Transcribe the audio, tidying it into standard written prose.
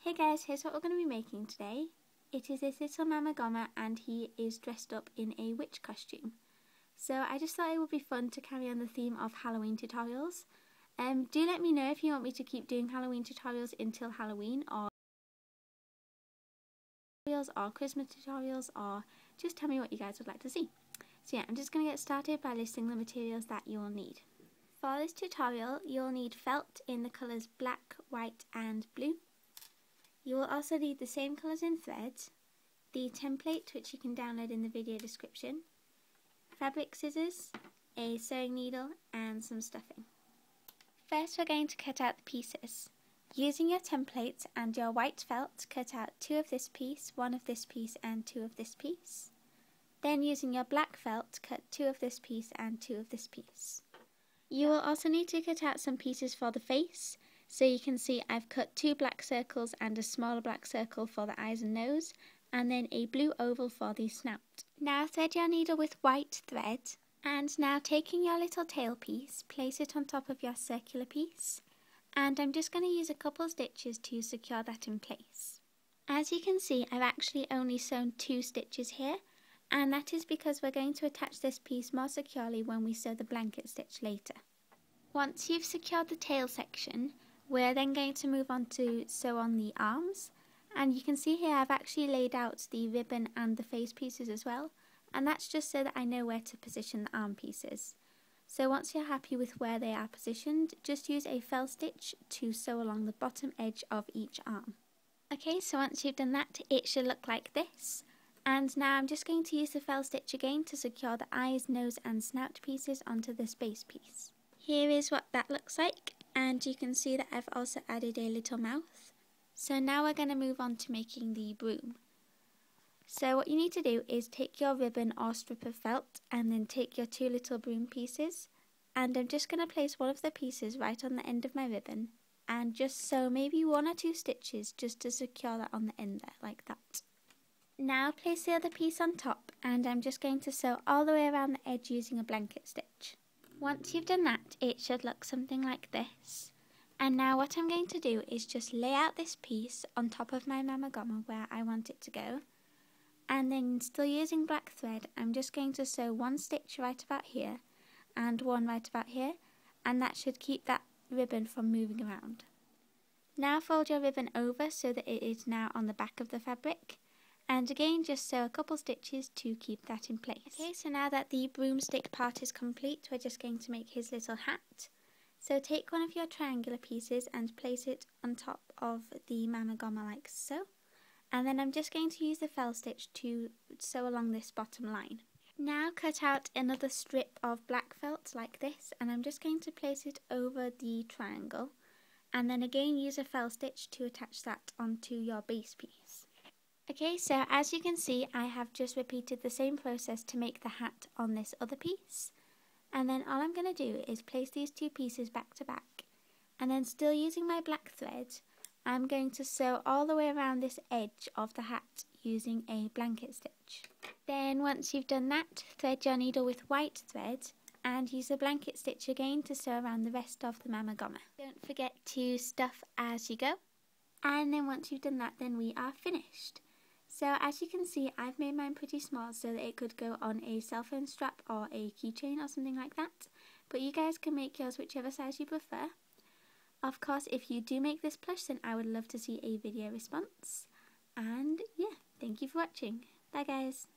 Hey guys, here's what we're going to be making today. It is this little Mamegoma and he is dressed up in a witch costume. So I just thought it would be fun to carry on the theme of Halloween tutorials. Do let me know if you want me to keep doing Halloween tutorials until Halloween, or Christmas tutorials, or just tell me what you guys would like to see. So yeah, I'm just going to get started by listing the materials that you will need. For this tutorial, you'll need felt in the colours black, white and blue. You will also need the same colours in thread, the template which you can download in the video description, fabric scissors, a sewing needle and some stuffing. First we're going to cut out the pieces. Using your template and your white felt, cut out 2 of this piece, 1 of this piece and 2 of this piece. Then using your black felt, cut 2 of this piece and 2 of this piece. You will also need to cut out some pieces for the face. So you can see I've cut 2 black circles and a smaller black circle for the eyes and nose, and then a blue oval for the snout. Now thread your needle with white thread, and now taking your little tail piece, place it on top of your circular piece, and I'm just going to use a couple stitches to secure that in place. As you can see, I've actually only sewn 2 stitches here, and that is because we're going to attach this piece more securely when we sew the blanket stitch later. Once you've secured the tail section, we're then going to move on to sew on the arms, and you can see here I've actually laid out the ribbon and the face pieces as well, and that's just so that I know where to position the arm pieces. So once you're happy with where they are positioned, just use a fell stitch to sew along the bottom edge of each arm. Okay, so once you've done that, it should look like this, and now I'm just going to use the fell stitch again to secure the eyes, nose and snout pieces onto this base piece. Here is what that looks like. And you can see that I've also added a little mouth. So now we're going to move on to making the broom. So what you need to do is take your ribbon or strip of felt and then take your 2 little broom pieces, and I'm just going to place one of the pieces right on the end of my ribbon and just sew maybe 1 or 2 stitches just to secure that on the end there, like that. Now place the other piece on top, and I'm just going to sew all the way around the edge using a blanket stitch. Once you've done that, it should look something like this. And now what I'm going to do is just lay out this piece on top of my Mamegoma where I want it to go. And then, still using black thread, I'm just going to sew 1 stitch right about here and 1 right about here, and that should keep that ribbon from moving around. Now fold your ribbon over so that it is now on the back of the fabric. And again, just sew a couple stitches to keep that in place. Okay, so now that the broomstick part is complete, we're just going to make his little hat. So take one of your triangular pieces and place it on top of the Mamegoma like so. And then I'm just going to use the fell stitch to sew along this bottom line. Now cut out another strip of black felt like this, and I'm just going to place it over the triangle. And then again use a fell stitch to attach that onto your base piece. Okay, so as you can see, I have just repeated the same process to make the hat on this other piece. And then all I'm going to do is place these 2 pieces back to back. And then, still using my black thread, I'm going to sew all the way around this edge of the hat using a blanket stitch. Then once you've done that, thread your needle with white thread and use a blanket stitch again to sew around the rest of the Mamegoma. Don't forget to stuff as you go. And then once you've done that, then we are finished. So as you can see, I've made mine pretty small so that it could go on a cell phone strap or a keychain or something like that. But you guys can make yours whichever size you prefer. Of course, if you do make this plush, then I would love to see a video response. And yeah, thank you for watching. Bye guys.